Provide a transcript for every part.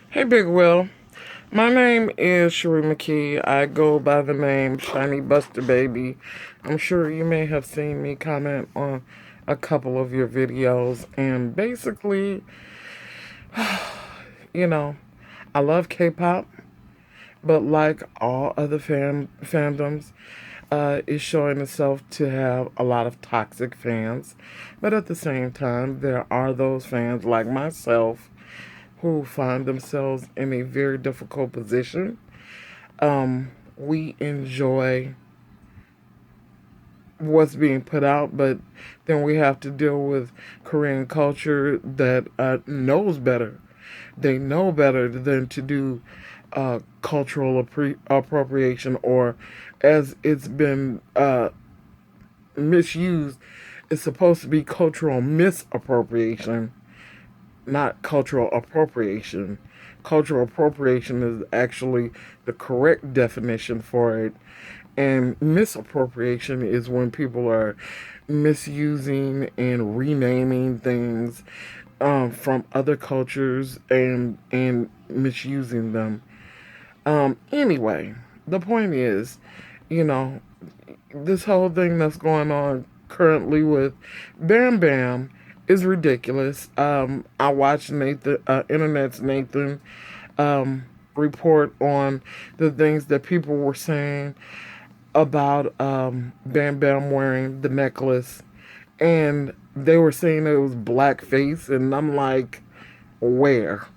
Hey, Big Will. My name is Sheree McKee. I go by the name ShinyBusterBaby. I'm sure you may have seen me comment on a couple of your videos. And basically, you know, I love K-pop, but like all other fandoms, is showing itself to have a lot of toxic fans. But at the same time, there are those fans like myself who find themselves in a very difficult position. We enjoy what's being put out, but then we have to deal with Korean culture that knows better. They know better than to do cultural appropriation, or as it's been misused, it's supposed to be cultural misappropriation, not cultural appropriation. Cultural appropriation is actually the correct definition for it. And misappropriation is when people are misusing and renaming things from other cultures and misusing them. Anyway, the point is, you know, this whole thing that's going on currently with BamBam is ridiculous. I watched Internet's Nathan, report on the things that people were saying about BamBam wearing the necklace, and they were saying it was blackface, and I'm like, where?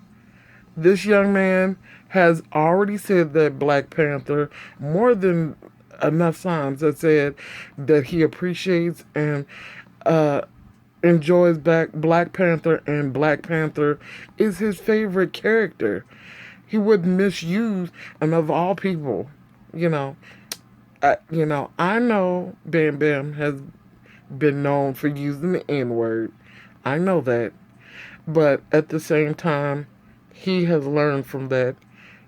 This young man has already said that Black Panther more than enough times that said that he appreciates and uh, enjoys Black Panther, and Black Panther is his favorite character. He would misuse, and of all people, you know, I know Bam Bam has been known for using the N word. I know that, but at the same time, he has learned from that.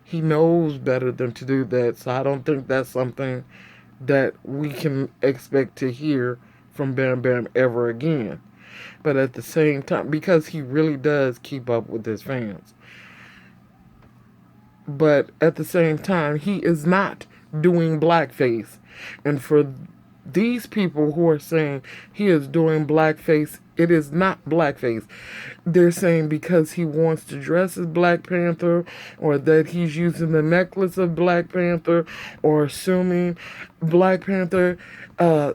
He knows better than to do that, so I don't think that's something that we can expect to hear from Bam Bam ever again. But at the same time, because he really does keep up with his fans, but at the same time, he is not doing blackface. And for these people who are saying he is doing blackface, it is not blackface. They're saying because he wants to dress as Black Panther, or that he's using the necklace of Black Panther, or assuming Black Panther,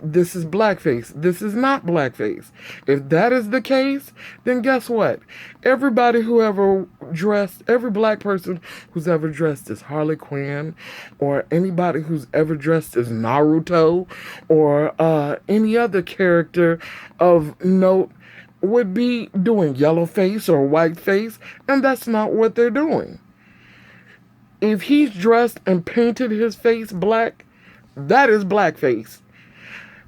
this is blackface. This is not blackface. If that is the case, then guess what? Every black person who's ever dressed as Harley Quinn, or anybody who's ever dressed as Naruto, or any other character of note, would be doing yellow face or white face, and that's not what they're doing. If he's dressed and painted his face black, that is blackface.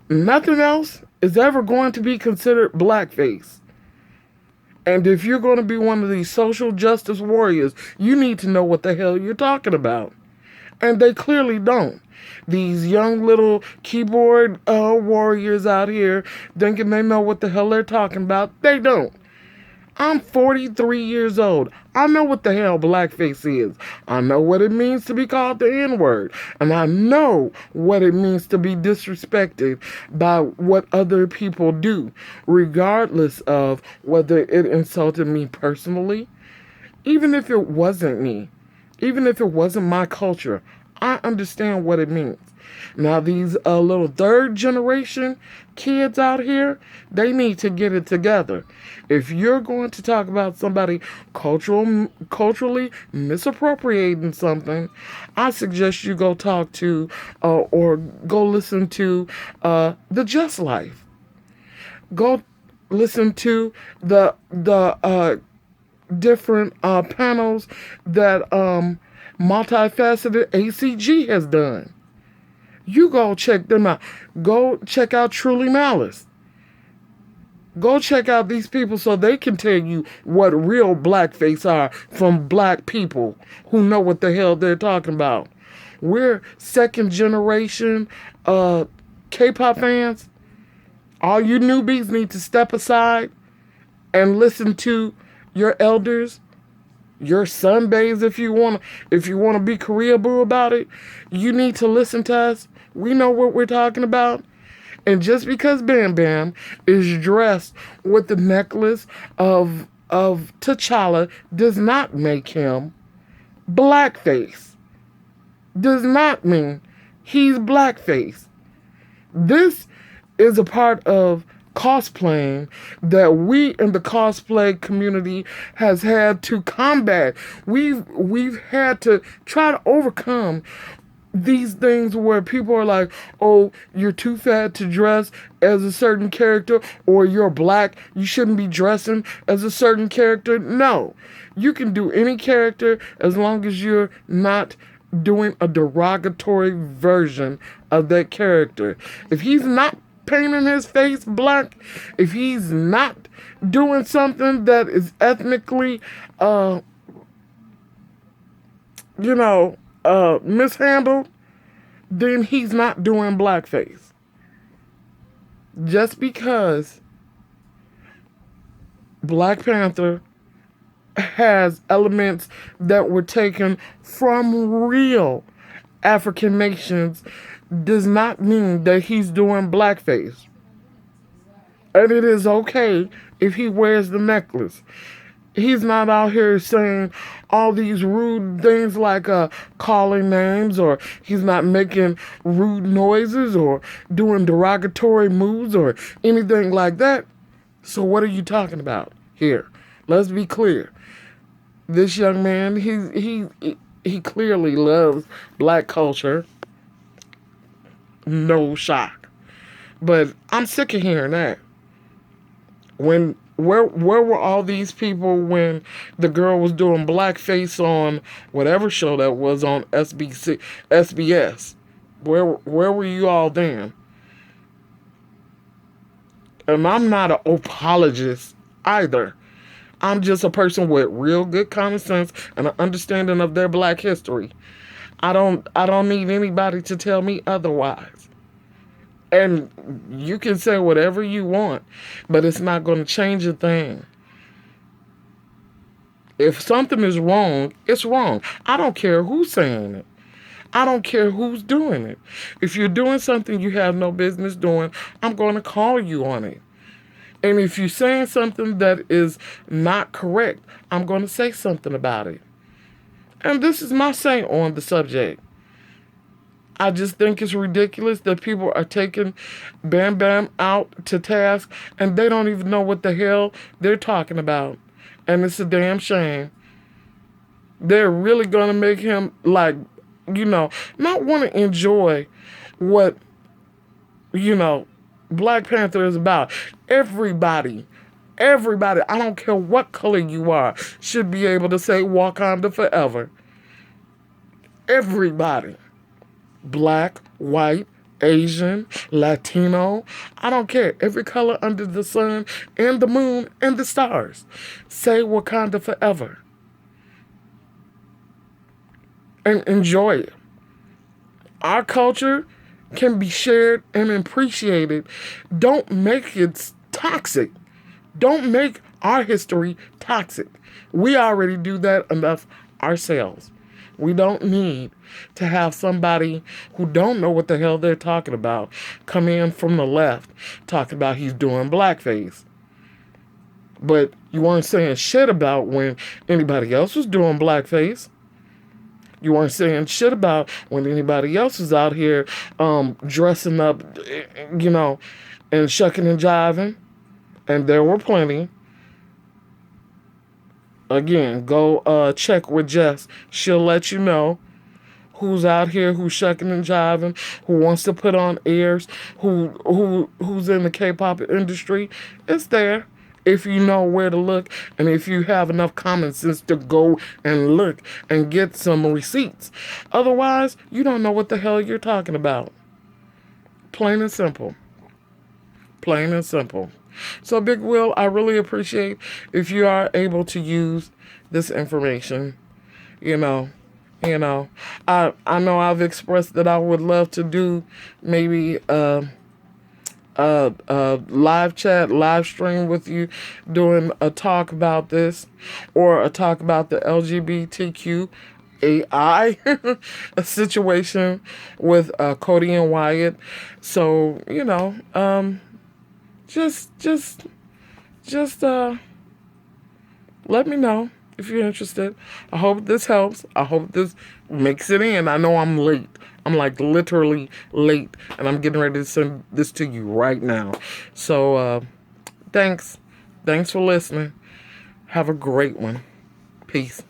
Nothing else is ever going to be considered blackface. And if you're going to be one of these social justice warriors, you need to know what the hell you're talking about. And they clearly don't. These young little keyboard warriors out here thinking they know what the hell they're talking about. They don't. I'm 43 years old. I know what the hell blackface is. I know what it means to be called the N-word. And I know what it means to be disrespected by what other people do, regardless of whether it insulted me personally. Even if it wasn't me, even if it wasn't my culture, I understand what it means. Now, these little third generation kids out here, they need to get it together. If you're going to talk about somebody culturally misappropriating something, I suggest you go talk to or go listen to the Just Life. Go listen to the different panels that multifaceted ACG has done. You go check them out. Go check out Truly Malice. Go check out these people so they can tell you what real blackface are from black people who know what the hell they're talking about. We're second generation K-pop fans. All you newbies need to step aside and listen to your elders your sunbathes if you want to be Korea boo about it, you need to listen to us. We know what we're talking about. And just because Bam Bam is dressed with the necklace of T'Challa does not make him blackface. Does not mean he's blackface. This is a part of cosplaying that we in the cosplay community has had to combat. We've had to try to overcome these things where people are like, oh, you're too fat to dress as a certain character, or you're black, you shouldn't be dressing as a certain character. No, you can do any character as long as you're not doing a derogatory version of that character. If he's not painting his face black, if he's not doing something that is ethnically, mishandled, then he's not doing blackface. Just because Black Panther has elements that were taken from real African nations does not mean that he's doing blackface. And it is okay if he wears the necklace. He's not out here saying all these rude things like calling names, or he's not making rude noises or doing derogatory moves or anything like that. So what are you talking about here? Let's be clear. This young man, he clearly loves black culture. No shock. But I'm sick of hearing that. Where were all these people when the girl was doing blackface on whatever show that was on SBS? Where were you all then? And I'm not an apologist either. I'm just a person with real good common sense and an understanding of their black history. I don't need anybody to tell me otherwise. And you can say whatever you want, but it's not going to change a thing. If something is wrong, it's wrong. I don't care who's saying it. I don't care who's doing it. If you're doing something you have no business doing, I'm going to call you on it. And if you're saying something that is not correct, I'm going to say something about it. And this is my say on the subject. I just think it's ridiculous that people are taking Bam Bam out to task and they don't even know what the hell they're talking about. And it's a damn shame. They're really going to make him, not want to enjoy what, Black Panther is about. Everybody, I don't care what color you are, should be able to say Wakanda forever. Everybody. Black, white, Asian, Latino, I don't care. Every color under the sun and the moon and the stars. Say Wakanda forever. And enjoy it. Our culture can be shared and appreciated. Don't make it toxic. Don't make our history toxic. We already do that enough ourselves. We don't need to have somebody who don't know what the hell they're talking about come in from the left talking about he's doing blackface. But you weren't saying shit about when anybody else was doing blackface. You weren't saying shit about when anybody else was out here dressing up, and shucking and jiving. And there were plenty. Again, go check with Jess. She'll let you know who's out here, who's shucking and jiving, who wants to put on airs, who's in the K-pop industry. It's there if you know where to look and if you have enough common sense to go and look and get some receipts. Otherwise, you don't know what the hell you're talking about. Plain and simple. Plain and simple. So, Big Will, I really appreciate if you are able to use this information. I know I've expressed that I would love to do maybe live chat, live stream with you, doing a talk about this, or a talk about the LGBTQ AI a situation with Cody and Wyatt. So just let me know if you're interested. I hope this helps. I hope this makes it in. I know I'm late. I'm like literally late, and I'm getting ready to send this to you right now. So thanks for listening. Have a great one. Peace.